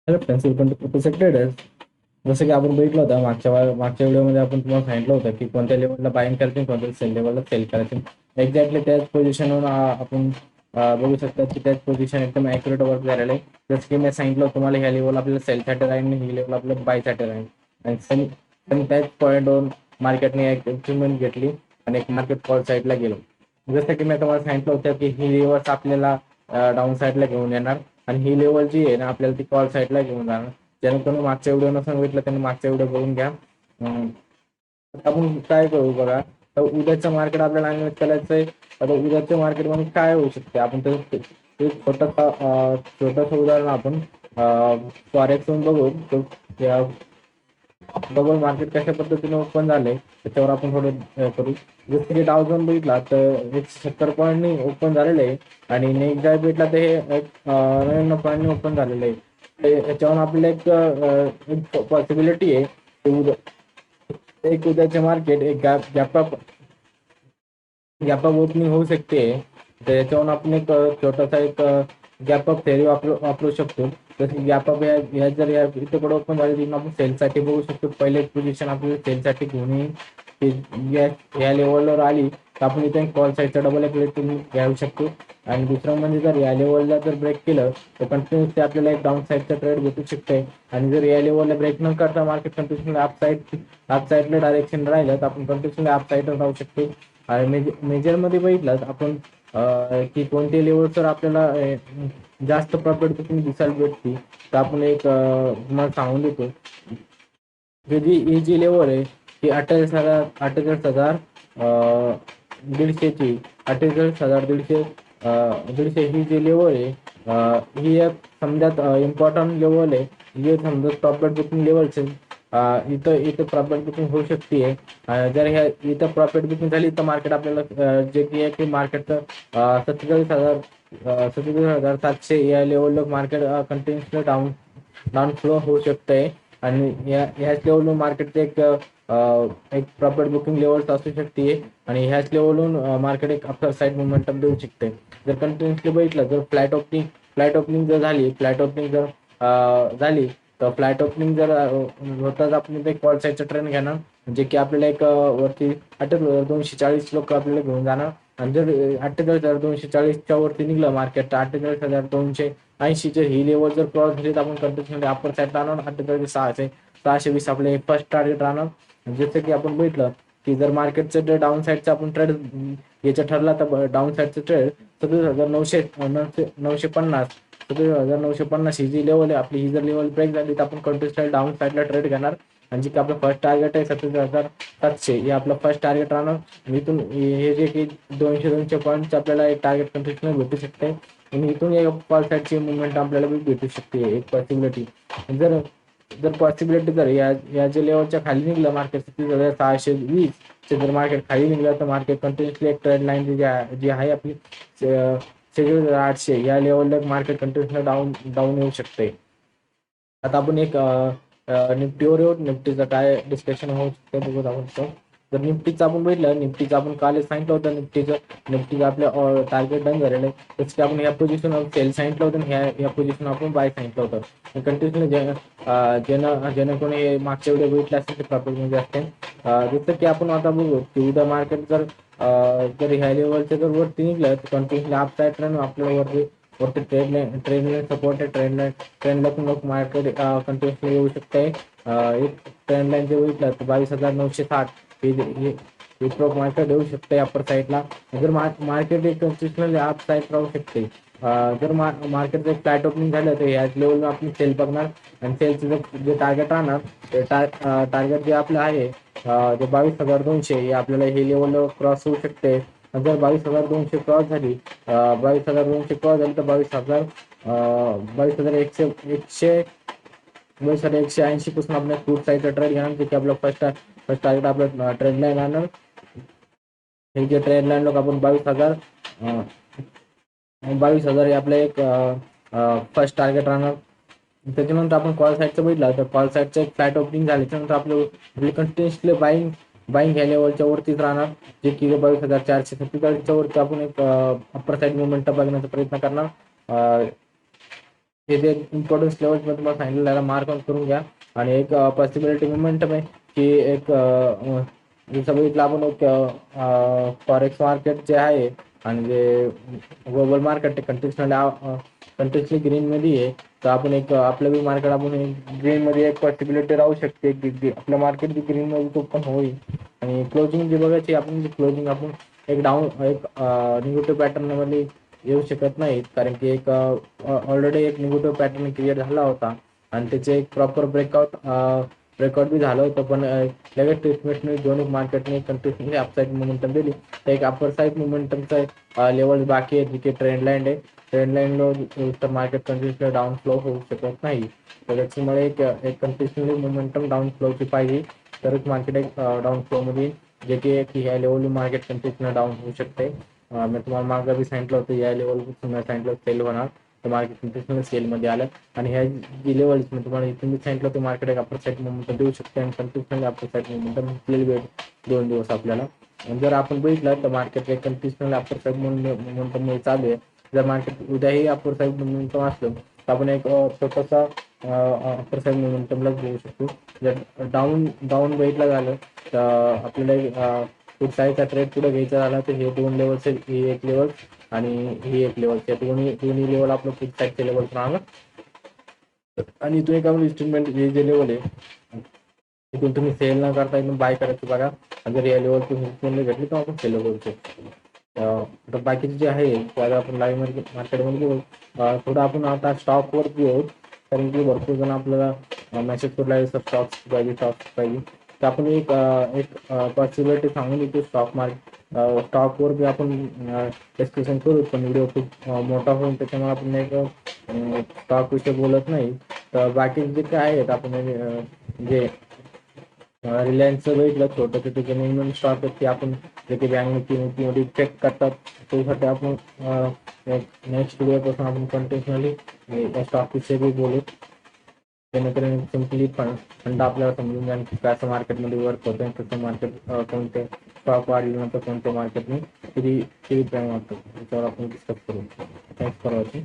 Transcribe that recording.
Hello friends, welcome to professor traders. जसं की आपण बघितलं होतं मागच्या व्हिडिओमध्ये आपण तुम्हाला सांगितलं होतं की कोणत्या लेवलला बाईंग करायचे, कोणत्या सेल लेवलला सेल करायचे. एक्झॅक्टली त्याच पोझिशनवर आपण बघू शकता की त्याच पोझिशन एकदम ॲक्युरेट वर्क झालेलं आहे. जसं की मी सांगितलं तुम्हाला, ह्या लेवल आपल्याला सेलसाठी राहील आणि ही लेवल आपल्याला बायसाठी राहील. आणि सेम त्याच पॉईंटवरून मार्केटने एक इम्प्रुव्हमेंट घेतली आणि एक मार्केट कॉल साईडला गेलो. जसं की मी तुम्हाला सांगितलं होतं की ही लेवल्स आपल्याला डाऊन साईडला घेऊन येणार आणि ही लेवल जी आहे ना आपल्याला ती कॉल साईडला घेऊन जाणार. ज्यानं मागच्या व्हिडिओ सांगितलं त्यांनी मागच्या व्हिडिओ बघून घ्या. आपण काय करू बघा, तर उद्याचं मार्केट आपल्याला अनालिसिस करायचंय. आता उद्याच्या मार्केटमध्ये काय होऊ शकते आपण एक छोटंसं उदाहरण आपण फॉरेक्स बघू. ग्लोबल मार्केट कशा पद्धतीने ओपन झाले त्याच्यावर आपण थोडं करू. जसं की डाव झोन बघितला तर 170 पॉईंटनी ओपन झालेलं आहे आणि नेक्स्ट डाय भेटला तर हे 99 पॉईंटनी ओपन झालेलं आहे. याच्यावर आपल्याला एक पॉसिबिलिटी आहे एक उद्याचे मार्केट एक गॅप अप ओपनिंग होऊ शकते. तर याच्यावरून आपण एक छोटासा एक गॅप अप थेअरी वापरू शकतो. जसं गॅप अप या जर या इथे कडे ओपन झाली तर आपण सेलसाठी बघू शकतो. पहिले पोझिशन आपल्याला सेलसाठी घेऊन या लेवलवर आली तर आपण इथे कॉल साईडचा डबल एक घेऊ शकतो. आणि दुसरं म्हणजे जर या लेवलला जर ब्रेक केलं तर कंटिन्युअसली आपल्याला एक डाऊन साईडचा ट्रेड भेटू शकते. आणि जर या लेवलला ब्रेक न करता मार्केट कंटिन्युअसली अप साईडला डायरेक्शन राहिलं तर आपण कंटिन्युअसली अप साईडवर राहू शकतो. आणि मेजरमध्ये बघितलं आपण की कोणत्या लेवलवर आपल्याला जास्त प्रॉफिट तुम्ही दिसायला भेटते. तर आपण एक तुम्हाला सांगून देतो ही जी लेवल आहे ती 48,100 48,100 ही जी लेवल आहे ही एक समजात इम्पॉर्टंट लेवल आहे. ही समजा प्रॉफिट बुकिंग लेवल इथं प्रॉफिट बुकिंग होऊ शकते. जर ह्या इथं प्रॉफिट बुकिंग झाली तर मार्केट आपल्याला जे की आहे की मार्केटचं 47,700 या लेवलला मार्केट कंटिन्युअसली डाऊन फ्लो होऊ शकते. आणि ह्याच लेवलवरून मार्केटचे एक प्रॉफिट बुकिंग लेवल्स असू शकते. आणि ह्याच लेवलवरून मार्केट एक अपर साईड मोमेंटम देऊ शकते. जर कंटिन्युअसली बघितलं जर फ्लॅट ओपनिंग जर झाली तर फ्लॅट ओपनिंग जर होताच आपण ते कॉल साईडचा ट्रेंड घेणार, जे की आपल्याला एक वरती 48,240 लोक आपल्याला घेऊन जाणार. आणि जर 48,240च्या वरती निघलं मार्केट तर 48,280 ही लेवल जर क्रॉस झाली तर आपण कंटिन्युअसली अपर साईड राहणार. 48,620 आपले फर्स्ट टार्गेट राहणार. जसं की आपण बघितलं की जर मार्केटचं जे डाऊन साईडचा आपण ट्रेड याचा ठरला तर डाऊन साईडचा ट्रेड 27,950 27,950 ही जी लेवल आहे आपली, ही जर लेवल ब्रेक झाली तर आपण कंटिन्युअसली डाऊन साईडला ट्रेड घेणार. आणि जे की आपलं फर्स्ट टार्गेट आहे 27,700 हे आपलं फर्स्ट टार्गेट राहणार. इथून हे जे की 200 पॉईंटचं आपल्याला एक टार्गेट कंटिन्युअसली भेटू शकते. आणि इथून एक कॉल साईडची मुवमेंट आपल्याला भेटू शकते एक पॉसिबिलिटी. जर जर पॉसिबिलिटी जर या जे लेवलच्या खाली निघलं मार्केट 37,620 जर मार्केट खाली निघलं तर मार्केट कंटिन्युअसली एक ट्रेंड लाईन जी आहे आपली 36,800 या लेवलला मार्केट कंटिन्युअसली डाऊन येऊ शकते. आता आपण एक निफ्टीवर येऊ. निफ्टीचं काय डिस्कशन होऊ शकतं बघू आपण. तर निफ्टीचं आपण बघितलं, निफ्टीचं आपण कालच सांगितलं होतं निफ्टीचं आपल्या टार्गेट डन झालेलं आहे. त्याचं की आपण ह्या पोझिशन सेल सांगितलं होतं आणि ह्या पोझिशन आपण बाय सांगितलं होतं. कंटिन्युअसली ज्यानं कोणी मागच्या व्हिडिओ बघितले असतील ते प्रॉफिटमध्ये असते. जसं की आपण आता बघू की उद्या मार्केट जर ह्या लेवलच्या जर वरती निघलं तर कंटिन्युअसली अप साईड ट्रेंड आपल्याला वरती ट्रेंड सपोर्ट आहे. ट्रेंडला पण लोक मार्केट कंटिन्युअसली येऊ शकते. एक ट्रेंड लाईन जे बघितलं तर 22,960 हे स्टॉक मार्केट येऊ शकते अपर साईडला. जर मार्केट एक कंटिन्युअसली अप साईड राहू शकते. जर मार्केटचं एक फ्लॅट ओपनिंग झालं तर ह्याच लेवलला आपण सेल बघणार. आणि सेलचं जे टार्गेट राहणार ते टार्गेट जे आपलं आहे ते 22,200 हे आपल्याला हे लेवल क्रॉस होऊ शकते. जर 22,200 क्रॉस झाली 22,200 क्रॉस झाली तर 22,180 पासून आपल्या फ्रूट साईडचा ट्रेड घेणार, जे की आपलं फर्स्ट टार्गेट आपलं ट्रेड लाईन राहणार. हे जे ट्रेड लाईन लोक आपण 22,000 हे आपलं एक फर्स्ट टार्गेट राहणार. त्याच्यानंतर आपण कॉल साईडचं बघितलं तर कॉल साईडचं एक फ्लॅट ओपनिंग झाली त्यानंतर आपलं कंटिन्युअसली बाईंग ह्या लेवलच्या वरतीच राहणार, जे की 22,447च्या वरती आपण एक अप्पर साईड मुवमेंट बघण्याचा प्रयत्न करणार. हे जे इम्पॉर्टन्स लेवल्स मध्ये तुम्हाला सांगितलं त्याला मार्क ऑन करून घ्या. आणि एक पॉसिबिलिटी मोमेंटम आहे की एक जसं बघितलं आपण एक फॉरेक्स मार्केट जे आहे आणि जे ग्लोबल मार्केट कंटिन्युअसली ग्रीन मध्ये आहे. तर आपण एक आपलं बी मार्केट आपण ग्रीन मध्ये एक पॉसिबिलिटी राहू शकते की आपलं मार्केट बी ग्रीन मध्ये पण होईल. आणि क्लोजिंग जे बघायची आपण क्लोजिंग आपण एक निगेटिव्ह पॅटर्न मध्ये येऊ शकत नाहीत, कारण की एक ऑलरेडी एक निगेटिव्ह पॅटर्न क्रिएट झाला होता आणि त्याचे एक प्रॉपर ब्रेकआउट बी झालं होतं. पण लगेच ट्रीटमेंटने दोन्ही मार्केटने कंटिन्युअसली अपसाईड मोमेंटम दिली. तर एक अपर साईड मोमेंटमचा लेवल बाकी आहे, जिथे ट्रेंड लाईन आहे. ट्रेंड लाईनला तर मार्केट कंटिन्युअसली डाऊन फ्लो होऊ शकत नाही. तर त्याच्यामुळे एक कंटिन्युअसली मोमेंटम डाऊन फ्लोची पाहिजे, तरच मार्केट एक डाऊन फ्लो मध्ये जे की ह्या लेवल मार्केट कंटिन्युअसली डाऊन होऊ शकते. मी तुम्हाला मागं बी सांगितलं होतं या लेवल सांगितलं सेल होणार, तर मार्केट कंटिन्युअसली सेलमध्ये आलं. आणि ह्या जी लेवल्स मी तुम्हाला इथून बी सांगितलं होतं मार्केट एक अपर साईड मोमेंटम देऊ शकते आणि कंटिन्युअसली अपर साईड मोमेंटम भेट 2 दिवस आपल्याला. जर आपण बघितलं तर मार्केट एक कंटिन्युअसली अपर साईड मोमेंटम चालू आहे. जर मार्केट उद्याही अपर साईड मोमेंटम असलं तर आपण एक छोटासा अपर साईड मोमेंटमला घेऊ शकतो. जर डाऊन बघितलं झालं तर आपल्याला पुढचा साईडचा ट्रेड पुढे घ्यायचा झाला तर हे 2 लेवल्स आहेत, ही एक लेवल आणि ही एक लेवल. त्या दोन्ही लेवल आपलं पुढच्या साईडच्या लेवल राहणार. आणि इथून एका इन्स्ट्रुमेंट हे जे लेवल आहे तिथून तुम्ही सेल न करता इथून बाय करायचं बघा. जर या लेवल तुम्ही भेटली तर आपण सेल करू शकतो. तर बाकीचे जे आहे त्याला आपण लाईव्ह मार्केटमध्ये घेऊ. थोडं आपण आता स्टॉकवर घेऊ, कारण की भरपूर जण आपल्याला मेसेज करू स्टॉक्स पाहिजे. तर आपण एक पॉसिबिलिटी सांगून देतो स्टॉकवर बी आपण डिस्कशन करू, पण व्हिडिओ खूप मोठा होईल त्याच्यामुळे आपण एक स्टॉक विषयी बोलत नाही. तर बाकी जे काय आहेत आपण जे रिलायन्सचं बघितलं छोटं छोटे जे नवीन स्टॉक आहेत ते आपण जे की बँक निफ्टी चेक करतात, त्यासाठी आपण नेक्स्ट व्हिडिओपासून आपण कंटिन्युअली त्या स्टॉक विषयी बी बोलू, जेणेकरून सिम्पली फंड आपल्याला समजून जाईल की कसं मार्केटमध्ये वर्क होतं, कसं मार्केट कोणते स्टॉक वाढल्यानंतर कोणत्या मार्केटने किती टाइम वाटतो त्याच्यावर आपण डिस्कस करू. Thanks for watching.